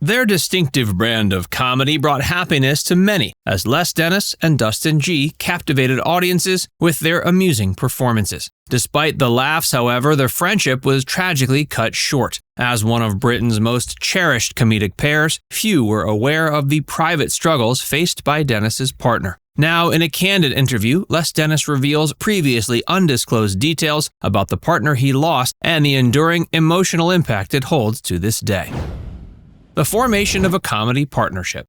Their distinctive brand of comedy brought happiness to many as Les Dennis and Dustin Gee captivated audiences with their amusing performances. Despite the laughs, however, their friendship was tragically cut short. As one of Britain's most cherished comedic pairs, few were aware of the private struggles faced by Dennis's partner. Now, in a candid interview, Les Dennis reveals previously undisclosed details about the partner he lost and the enduring emotional impact it holds to this day. The formation of a comedy partnership.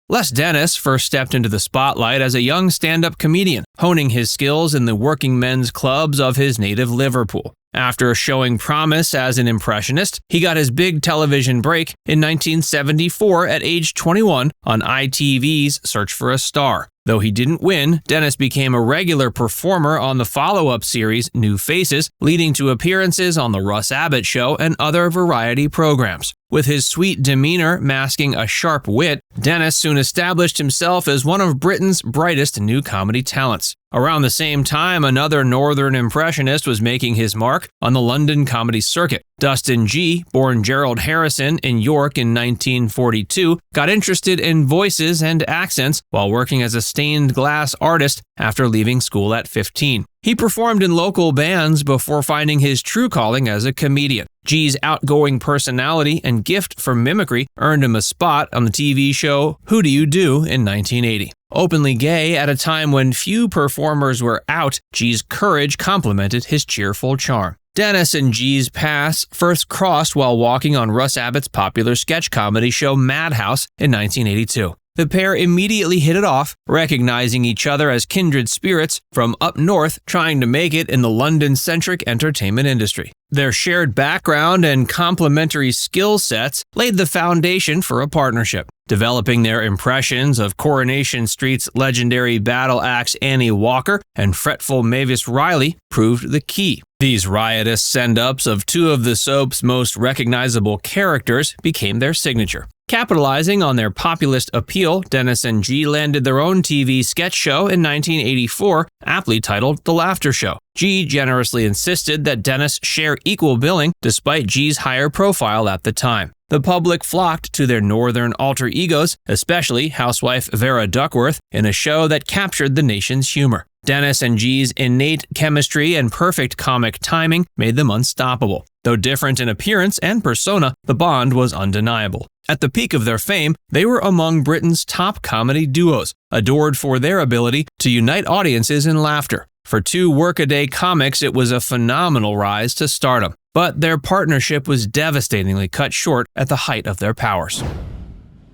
Les Dennis first stepped into the spotlight as a young stand-up comedian, honing his skills in the working men's clubs of his native Liverpool. After showing promise as an impressionist, he got his big television break in 1974 at age 21 on ITV's Search for a Star. Though he didn't win, Dennis became a regular performer on the follow-up series New Faces, leading to appearances on The Russ Abbott Show and other variety programs. With his sweet demeanor masking a sharp wit, Dennis soon established himself as one of Britain's brightest new comedy talents. Around the same time, another northern impressionist was making his mark on the London comedy circuit. Dustin Gee, born Gerald Harrison in York in 1942, got interested in voices and accents while working as a stained glass artist after leaving school at 15. He performed in local bands before finding his true calling as a comedian. Gee's outgoing personality and gift for mimicry earned him a spot on the TV show Who Do You Do in 1980. Openly gay at a time when few performers were out, Gee's courage complemented his cheerful charm. Dennis and Gee's paths first crossed while walking on Russ Abbott's popular sketch comedy show Madhouse in 1982. The pair immediately hit it off, recognizing each other as kindred spirits from up north trying to make it in the London-centric entertainment industry. Their shared background and complementary skill sets laid the foundation for a partnership. Developing their impressions of Coronation Street's legendary battle axe Annie Walker and fretful Mavis Riley proved the key. These riotous send-ups of two of the soap's most recognizable characters became their signature. Capitalizing on their populist appeal, Dennis and Gee landed their own TV sketch show in 1984, aptly titled The Laughter Show. Gee generously insisted that Dennis share equal billing despite Gee's higher profile at the time. The public flocked to their northern alter egos, especially housewife Vera Duckworth, in a show that captured the nation's humor. Dennis and Gee's innate chemistry and perfect comic timing made them unstoppable. Though different in appearance and persona, the bond was undeniable. At the peak of their fame, they were among Britain's top comedy duos, adored for their ability to unite audiences in laughter. For two workaday comics, it was a phenomenal rise to stardom. But their partnership was devastatingly cut short at the height of their powers.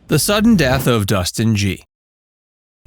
The sudden death of Dustin Gee.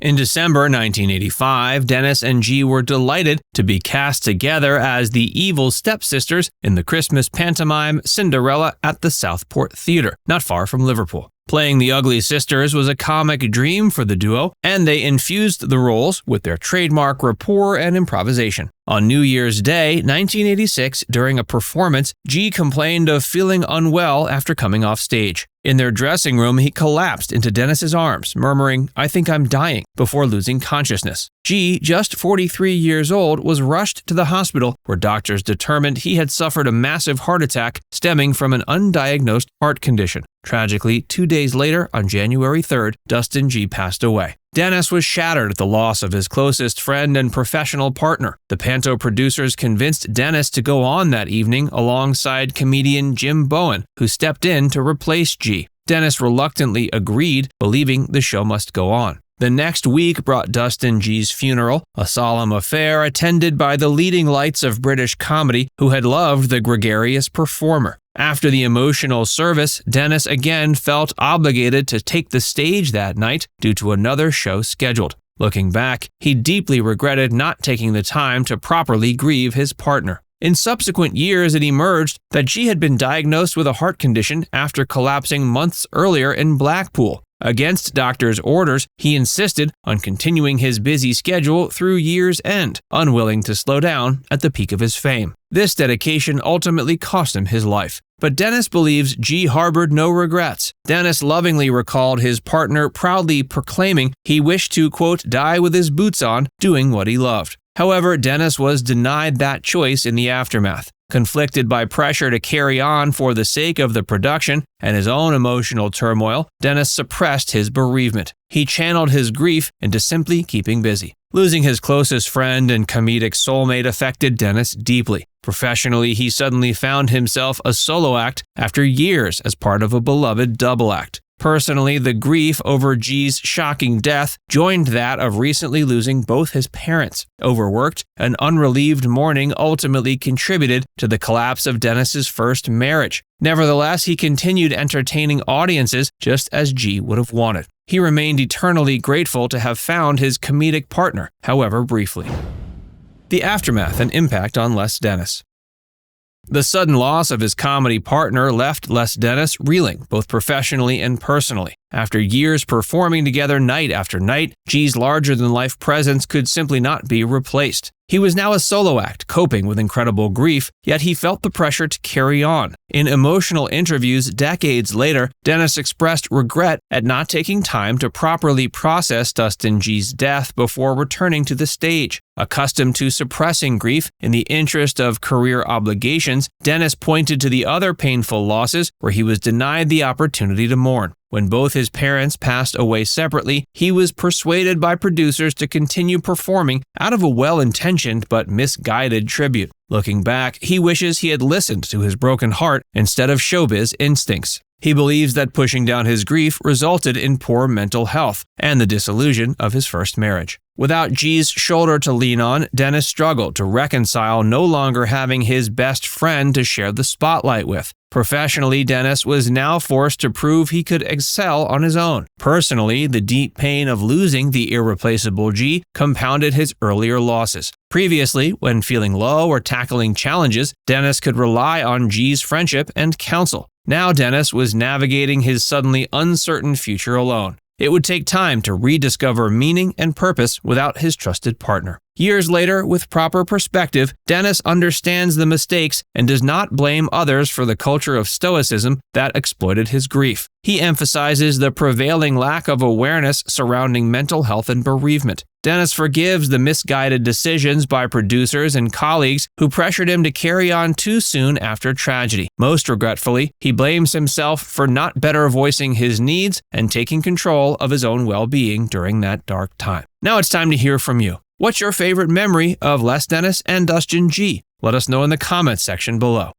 In December 1985, Dennis and Gee were delighted to be cast together as the evil stepsisters in the Christmas pantomime Cinderella at the Southport Theatre, not far from Liverpool. Playing the ugly sisters was a comic dream for the duo, and they infused the roles with their trademark rapport and improvisation. On New Year's Day, 1986, during a performance, Gee complained of feeling unwell after coming off stage. In their dressing room, he collapsed into Dennis's arms, murmuring, "I think I'm dying," before losing consciousness. Gee, just 43 years old, was rushed to the hospital where doctors determined he had suffered a massive heart attack stemming from an undiagnosed heart condition. Tragically, 2 days later, on January 3rd, Dustin Gee passed away. Dennis was shattered at the loss of his closest friend and professional partner. The Panto producers convinced Dennis to go on that evening alongside comedian Jim Bowen, who stepped in to replace Gee. Dennis reluctantly agreed, believing the show must go on. The next week brought Dustin Gee's funeral, a solemn affair attended by the leading lights of British comedy who had loved the gregarious performer. After the emotional service, Dennis again felt obligated to take the stage that night due to another show scheduled. Looking back, he deeply regretted not taking the time to properly grieve his partner. In subsequent years, it emerged that Gee had been diagnosed with a heart condition after collapsing months earlier in Blackpool. Against doctors' orders, he insisted on continuing his busy schedule through year's end, unwilling to slow down at the peak of his fame. This dedication ultimately cost him his life. But Dennis believes Gee harbored no regrets. Dennis lovingly recalled his partner proudly proclaiming he wished to, quote, die with his boots on, doing what he loved. However, Dennis was denied that choice in the aftermath. Conflicted by pressure to carry on for the sake of the production and his own emotional turmoil, Dennis suppressed his bereavement. He channeled his grief into simply keeping busy. Losing his closest friend and comedic soulmate affected Dennis deeply. Professionally, he suddenly found himself a solo act after years as part of a beloved double act. Personally, the grief over Gee's shocking death joined that of recently losing both his parents. Overworked and unrelieved mourning ultimately contributed to the collapse of Dennis's first marriage. Nevertheless, he continued entertaining audiences just as Gee would have wanted. He remained eternally grateful to have found his comedic partner, however briefly. The aftermath and impact on Les Dennis. The sudden loss of his comedy partner left Les Dennis reeling, both professionally and personally. After years performing together night after night, Gee's larger-than-life presence could simply not be replaced. He was now a solo act, coping with incredible grief, yet he felt the pressure to carry on. In emotional interviews decades later, Dennis expressed regret at not taking time to properly process Dustin Gee's death before returning to the stage. Accustomed to suppressing grief in the interest of career obligations, Dennis pointed to the other painful losses where he was denied the opportunity to mourn. When both his parents passed away separately, he was persuaded by producers to continue performing out of a well-intentioned but misguided tribute. Looking back, he wishes he had listened to his broken heart instead of showbiz instincts. He believes that pushing down his grief resulted in poor mental health and the dissolution of his first marriage. Without Gee's shoulder to lean on, Dennis struggled to reconcile no longer having his best friend to share the spotlight with. Professionally, Dennis was now forced to prove he could excel on his own. Personally, the deep pain of losing the irreplaceable Gee compounded his earlier losses. Previously, when feeling low or tackling challenges, Dennis could rely on Gee's friendship and counsel. Now Dennis was navigating his suddenly uncertain future alone. It would take time to rediscover meaning and purpose without his trusted partner. Years later, with proper perspective, Dennis understands the mistakes and does not blame others for the culture of stoicism that exploited his grief. He emphasizes the prevailing lack of awareness surrounding mental health and bereavement. Dennis forgives the misguided decisions by producers and colleagues who pressured him to carry on too soon after tragedy. Most regretfully, he blames himself for not better voicing his needs and taking control of his own well-being during that dark time. Now it's time to hear from you. What's your favorite memory of Les Dennis and Dustin Gee? Let us know in the comments section below.